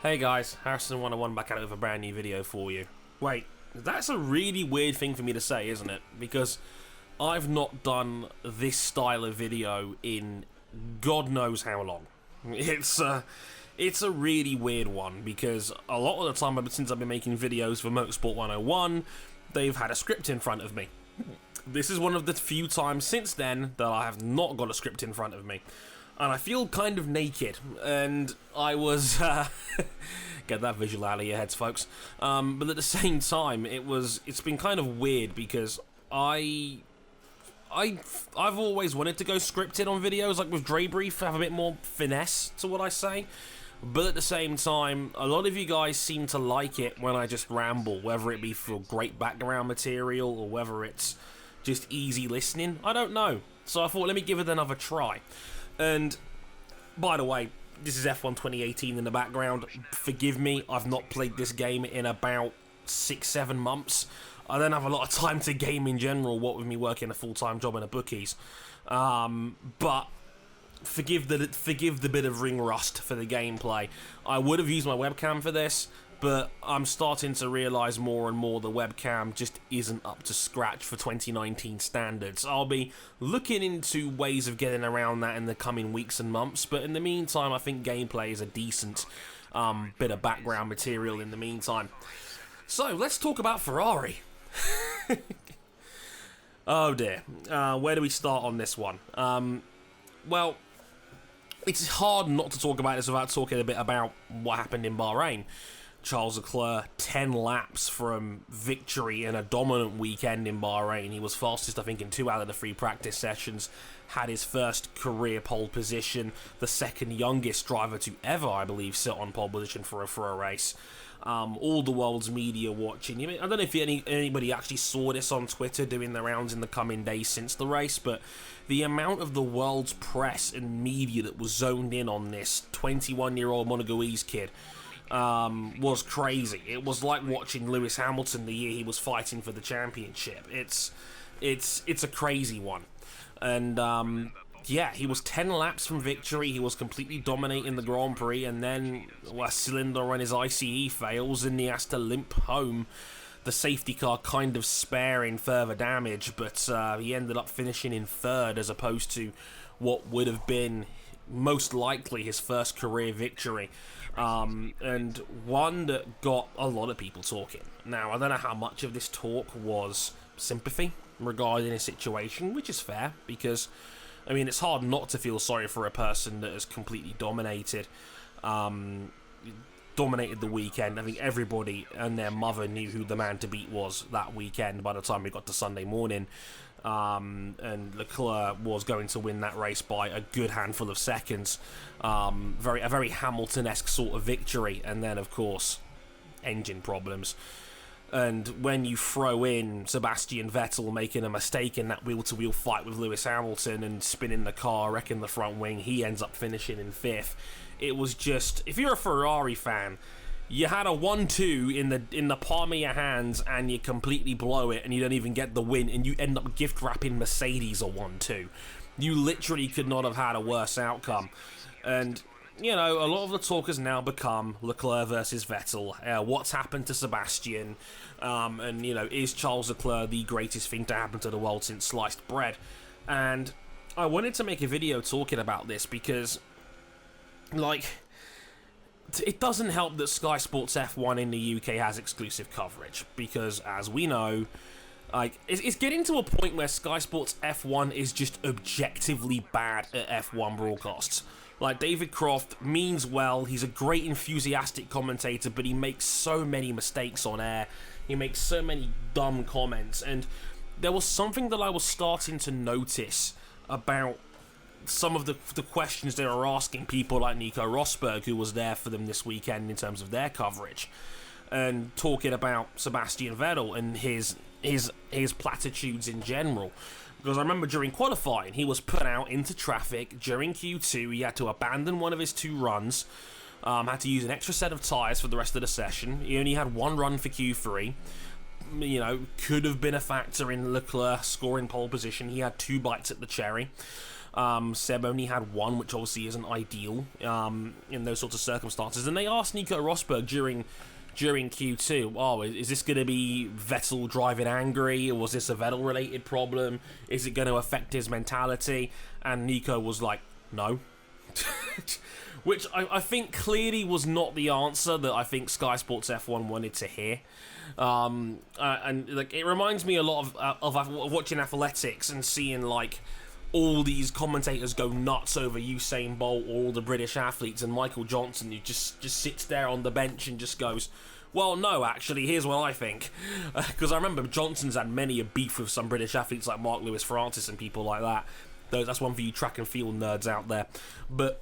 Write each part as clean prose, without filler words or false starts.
Hey guys, Harrison101 back out with a brand new video for you. Wait, that's a really weird thing for me to say, isn't it? Because I've not done this style of video in God knows how long. It's a really weird one because a lot of the time since I've been making videos for Motorsport 101, they've had a script in front of me. This is one of the few times since then that I have not got a script in front of me. And I feel kind of naked, and I was, get that visual out of your heads, folks, but at the same time, it's been kind of weird, because I've always wanted to go scripted on videos, like with Dre Brief, have a bit more finesse to what I say, but at the same time, a lot of you guys seem to like it when I just ramble, whether it be for great background material, or whether it's just easy listening, I don't know, so I thought, let me give it another try. And, by the way, this is F1 2018 in the background. Forgive me, I've not played this game in about 6-7 months. I don't have a lot of time to game in general, what with me working a full-time job in a bookies. But forgive the bit of ring rust for the gameplay. I would have used my webcam for this, but I'm starting to realise more and more the webcam just isn't up to scratch for 2019 standards. I'll be looking into ways of getting around that in the coming weeks and months, but in the meantime, I think gameplay is a decent bit of background material in the meantime. So, let's talk about Ferrari. Oh dear. Where do we start on this one? Well, it's hard not to talk about this without talking a bit about what happened in Bahrain. Charles Leclerc, 10 laps from victory in a dominant weekend in Bahrain. He was fastest, I think, in 2 out of the 3 practice sessions, had his first career pole position, the second youngest driver to ever, I believe, sit on pole position for a race. All the world's media watching. I don't know if anybody actually saw this on Twitter doing the rounds in the coming days since the race, but the amount of the world's press and media that was zoned in on this 21-year-old Monegasque kid was crazy. It was like watching Lewis Hamilton the year he was fighting for the championship. It's a crazy one. And yeah, he was 10 laps from victory. He was completely dominating the Grand Prix, and then a cylinder on his ICE fails and he has to limp home. The safety car kind of sparing further damage, but he ended up finishing in 3rd as opposed to what would have been most likely his first career victory, and one that got a lot of people talking. Now, I don't know how much of this talk was sympathy regarding his situation, which is fair, because, I mean, it's hard not to feel sorry for a person that has completely dominated the weekend. I think everybody and their mother knew who the man to beat was that weekend by the time we got to Sunday morning. And Leclerc was going to win that race by a good handful of seconds. A very Hamilton-esque sort of victory, and then, of course, engine problems. And when you throw in Sebastian Vettel making a mistake in that wheel-to-wheel fight with Lewis Hamilton and spinning the car, wrecking the front wing, he ends up finishing in 5th. It was just, if you're a Ferrari fan, you had a 1-2 in the palm of your hands and you completely blow it and you don't even get the win and you end up gift wrapping Mercedes a 1-2. You literally could not have had a worse outcome. And, you know, a lot of the talk has now become Leclerc versus Vettel. What's happened to Sebastian? And, you know, is Charles Leclerc the greatest thing to happen to the world since sliced bread? And I wanted to make a video talking about this because, like, it doesn't help that Sky Sports F1 in the UK has exclusive coverage, because, as we know, like, it's getting to a point where Sky Sports F1 is just objectively bad at F1 broadcasts. Like, David Croft means well, he's a great enthusiastic commentator, but he makes so many mistakes on air, he makes so many dumb comments, and there was something that I was starting to notice about some of the questions they were asking people like Nico Rosberg, who was there for them this weekend in terms of their coverage, and talking about Sebastian Vettel and his platitudes in general. Because I remember during qualifying, he was put out into traffic during Q2. He had to abandon one of his 2 runs, had to use an extra set of tyres for the rest of the session. He only had 1 run for Q3. You know, could have been a factor in Leclerc scoring pole position. He had 2 bites at the cherry. Seb only had one, which obviously isn't ideal in those sorts of circumstances. And they asked Nico Rosberg during Q2, oh, is this going to be Vettel driving angry, or was this a Vettel-related problem? Is it going to affect his mentality? And Nico was like, no. Which I think clearly was not the answer that I think Sky Sports F1 wanted to hear. And like, it reminds me a lot of watching athletics and seeing like all these commentators go nuts over Usain Bolt or all the British athletes, and Michael Johnson, who just sits there on the bench and just goes, well, no, actually, here's what I think. Because I remember Johnson's had many a beef with some British athletes like Mark Lewis Francis and people like that. That's one for you track and field nerds out there. But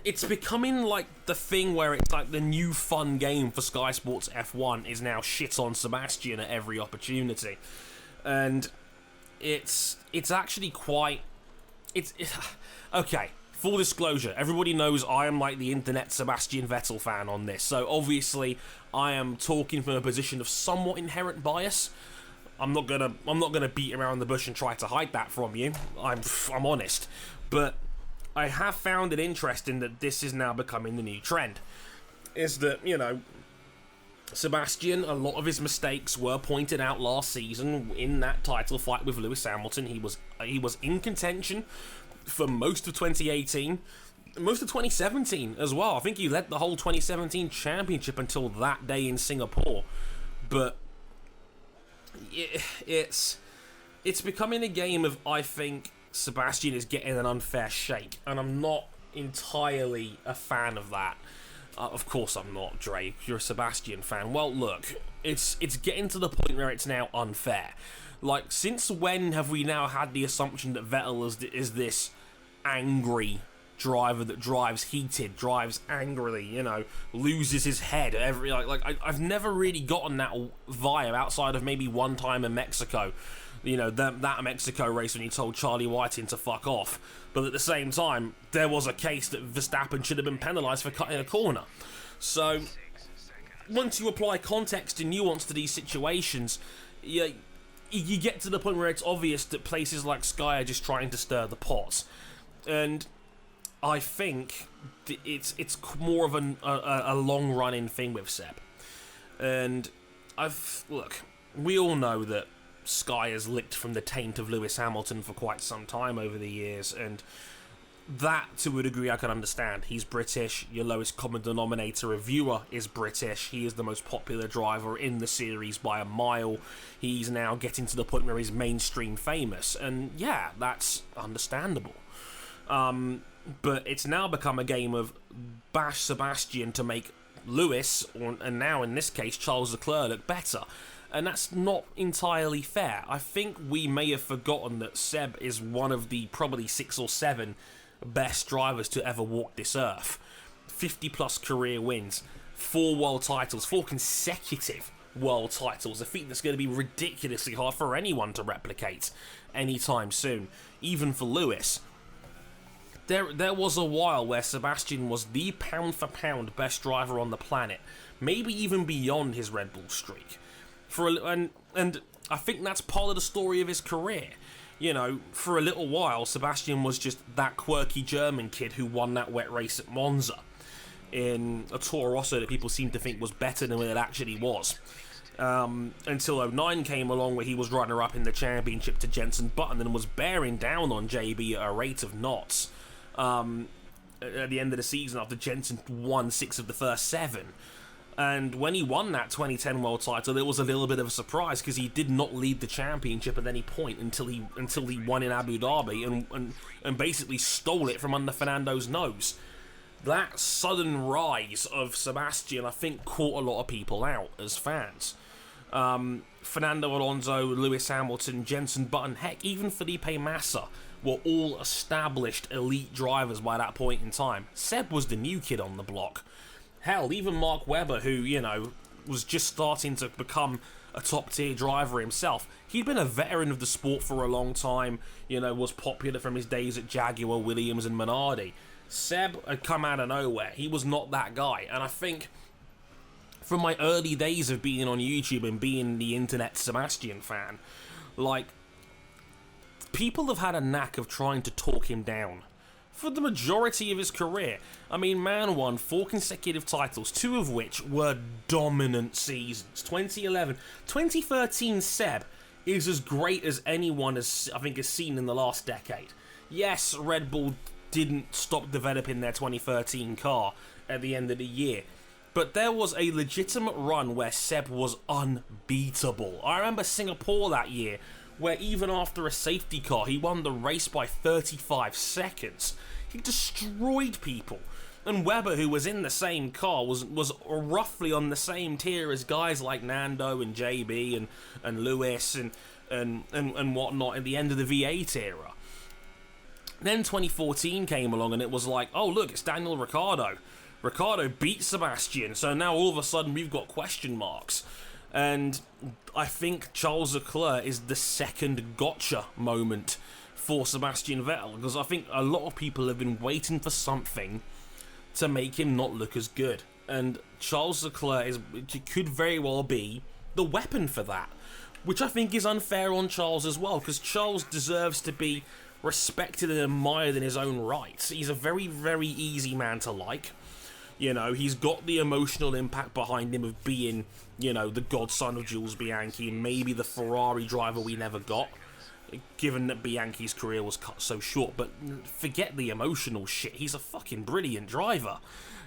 it's becoming like the thing where it's like the new fun game for Sky Sports F1 is now shit on Sebastian at every opportunity. And it's actually quite... It's okay, full disclosure, everybody knows I am like the internet Sebastian Vettel fan on this. So obviously I am talking from a position of somewhat inherent bias. I'm not gonna beat around the bush and try to hide that from you. I'm honest. But I have found it interesting that this is now becoming the new trend. Is that, you know, Sebastian, a lot of his mistakes were pointed out last season in that title fight with Lewis Hamilton. He was in contention for most of 2018, most of 2017 as well. I think he led the whole 2017 championship until that day in Singapore. But it's becoming a game of, I think Sebastian is getting an unfair shake, and I'm not entirely a fan of that. Of course I'm not, Dre. You're a Sebastian fan. Well, look, it's getting to the point where it's now unfair. Like, since when have we now had the assumption that Vettel is this angry driver that drives heated, drives angrily, you know, loses his head every I've never really gotten that vibe outside of maybe one time in Mexico. You know, that Mexico race when he told Charlie Whiting to fuck off. But at the same time, there was a case that Verstappen should have been penalised for cutting a corner. So, once you apply context and nuance to these situations, you get to the point where it's obvious that places like Sky are just trying to stir the pot. And I think it's more of a long-running thing with Seb. And look, we all know that Sky has licked from the taint of Lewis Hamilton for quite some time over the years, and that, to a degree, I can understand. He's British, your lowest common denominator reviewer is British, he is the most popular driver in the series by a mile, he's now getting to the point where he's mainstream famous, and yeah, that's understandable. But it's now become a game of bash Sebastian to make Lewis, and now in this case Charles Leclerc, look better. And that's not entirely fair. I think we may have forgotten that Seb is one of the probably 6 or 7 best drivers to ever walk this earth. 50 plus career wins, 4 world titles, 4 consecutive world titles, a feat that's going to be ridiculously hard for anyone to replicate anytime soon, even for Lewis. There was a while where Sebastian was the pound for pound best driver on the planet, maybe even beyond his Red Bull streak. And I think that's part of the story of his career. You know, for a little while, Sebastian was just that quirky German kid who won that wet race at Monza in a Toro Rosso that people seemed to think was better than what it actually was. Until 09 came along, where he was runner-up in the championship to Jenson Button and was bearing down on JB at a rate of knots at the end of the season after Jenson won 6 of the first 7. And when he won that 2010 world title, it was a little bit of a surprise because he did not lead the championship at any point until he won in Abu Dhabi and basically stole it from under Fernando's nose. That sudden rise of Sebastian, I think, caught a lot of people out as fans. Fernando Alonso, Lewis Hamilton, Jenson Button, heck, even Felipe Massa were all established elite drivers by that point in time. Seb was the new kid on the block. Hell, even Mark Webber, who, you know, was just starting to become a top-tier driver himself. He'd been a veteran of the sport for a long time, you know, was popular from his days at Jaguar, Williams and Minardi. Seb had come out of nowhere. He was not that guy. And I think from my early days of being on YouTube and being the internet Sebastian fan, like, people have had a knack of trying to talk him down for the majority of his career. I mean, man won 4 consecutive titles, 2 of which were dominant seasons. 2011, 2013 Seb is as great as anyone has, I think, has seen in the last decade. Yes, Red Bull didn't stop developing their 2013 car at the end of the year, but there was a legitimate run where Seb was unbeatable. I remember Singapore that year, where even after a safety car, he won the race by 35 seconds. He destroyed people. And Webber, who was in the same car, was roughly on the same tier as guys like Nando and JB and Lewis and whatnot at the end of the V8 era. Then 2014 came along and it was like, oh look, it's Daniel Ricciardo. Ricciardo beat Sebastian, so now all of a sudden we've got question marks. And I think Charles Leclerc is the second gotcha moment for Sebastian Vettel, because I think a lot of people have been waiting for something to make him not look as good. And Charles Leclerc could very well be the weapon for that, which I think is unfair on Charles as well, because Charles deserves to be respected and admired in his own right. He's a very, very easy man to like. You know, he's got the emotional impact behind him of being, you know, the godson of Jules Bianchi and maybe the Ferrari driver we never got, given that Bianchi's career was cut so short. But forget the emotional shit. He's a fucking brilliant driver.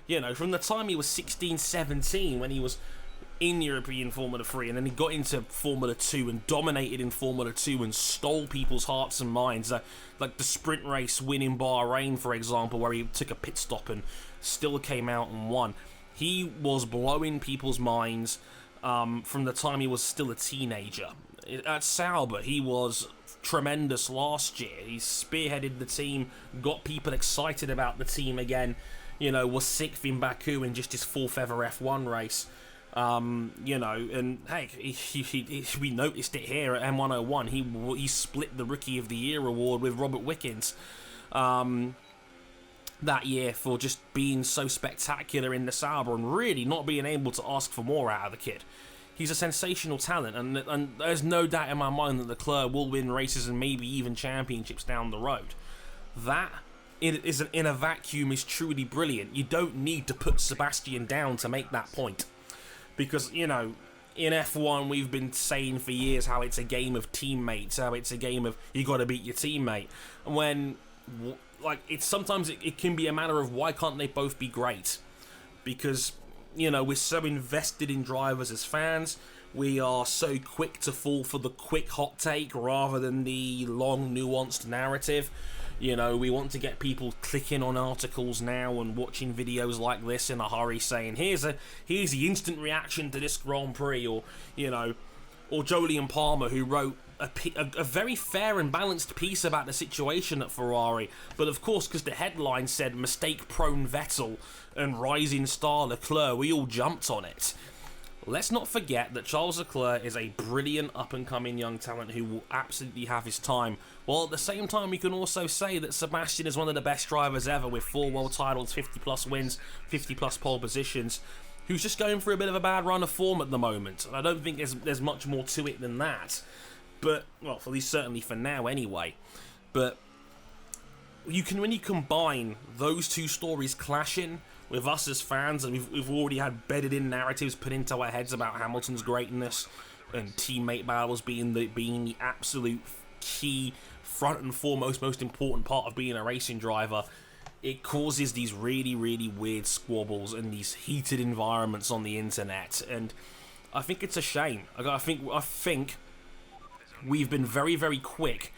You know, from the time he was 16, 17, when he was in European Formula 3, and then he got into Formula 2 and dominated in Formula 2 and stole people's hearts and minds. Like the sprint race win in Bahrain, for example, where he took a pit stop and still came out and won. He was blowing people's minds from the time he was still a teenager. At Sauber, he was tremendous last year. He spearheaded the team, got people excited about the team again. You know, was 6th in Baku in just his 4th ever F1 race. You know, and hey, we noticed it here at M101. He split the Rookie of the Year award with Robert Wickens that year for just being so spectacular in the Sauber and really not being able to ask for more out of the kid. He's a sensational talent, and there's no doubt in my mind that Leclerc will win races and maybe even championships down the road. That in a vacuum is truly brilliant. You don't need to put Sebastian down to make that point. Because, you know, in F1 we've been saying for years how it's a game of teammates, how it's a game of you got to beat your teammate. When, like, sometimes it can be a matter of why can't they both be great? Because, you know, we're so invested in drivers as fans. We are so quick to fall for the quick hot take rather than the long nuanced narrative. You know, we want to get people clicking on articles now and watching videos like this in a hurry, saying here's the instant reaction to this Grand Prix, or you know, or Jolyon Palmer, who wrote a very fair and balanced piece about the situation at Ferrari, but of course, because the headline said mistake-prone Vettel and rising star Leclerc, we all jumped on it. Let's not forget that Charles Leclerc is a brilliant up-and-coming young talent who will absolutely have his time. While at the same time, we can also say that Sebastian is one of the best drivers ever with 4 world titles, 50-plus wins, 50-plus pole positions, who's just going through a bit of a bad run of form at the moment. And I don't think there's much more to it than that. But, well, at least certainly for now anyway. But when you combine those two stories clashing with us as fans, and we've already had bedded in narratives put into our heads about Hamilton's greatness and teammate battles being the absolute key, front and foremost, most important part of being a racing driver, it causes these really, really weird squabbles and these heated environments on the internet, and I think it's a shame. I think we've been very, very quick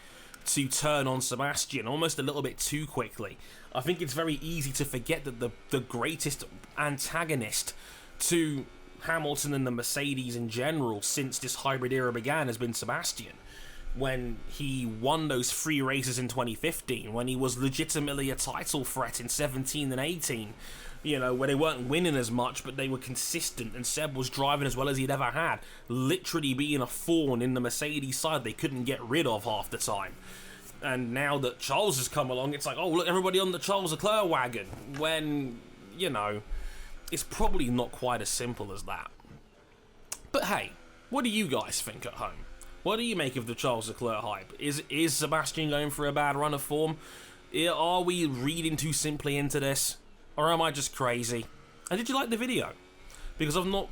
to turn on Sebastian, almost a little bit too quickly. I think it's very easy to forget that the greatest antagonist to Hamilton and the Mercedes in general since this hybrid era began has been Sebastian. When he won those 3 races in 2015, when he was legitimately a title threat in 17 and 18, you know, where they weren't winning as much, but they were consistent, and Seb was driving as well as he'd ever had, literally being a thorn in the Mercedes side they couldn't get rid of half the time. And now that Charles has come along, it's like, oh, look, everybody on the Charles Leclerc wagon, when, you know, it's probably not quite as simple as that. But hey, what do you guys think at home? What do you make of the Charles Leclerc hype? Is Sebastian going for a bad run of form? Are we reading too simply into this? Or am I just crazy? And did you like the video? Because I've not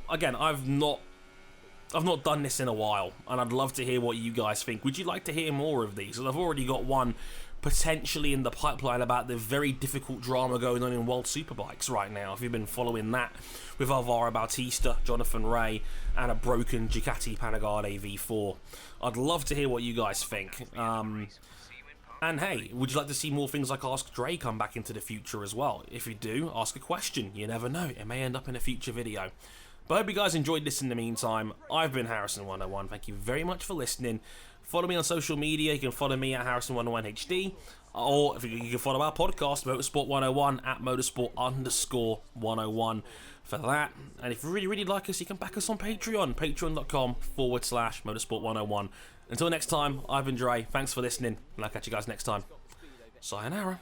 done this in a while, and I'd love to hear what you guys think. Would you like to hear more of these? Because I've already got one potentially in the pipeline about the very difficult drama going on in World Superbikes right now. If you've been following that with Alvaro Bautista, Jonathan Rea, and a broken Ducati Panigale V4. I'd love to hear what you guys think. And hey, would you like to see more things like Ask Dre come back into the future as well? If you do, ask a question. You never know, it may end up in a future video. But I hope you guys enjoyed this in the meantime. I've been Harrison101. Thank you very much for listening. Follow me on social media. You can follow me at Harrison101HD. Or if you can follow our podcast, Motorsport101, at Motorsport_101 for that. And if you really like us, you can back us on Patreon. Patreon.com/Motorsport101. Until next time, I've been Dre. Thanks for listening, and I'll catch you guys next time. Sayonara.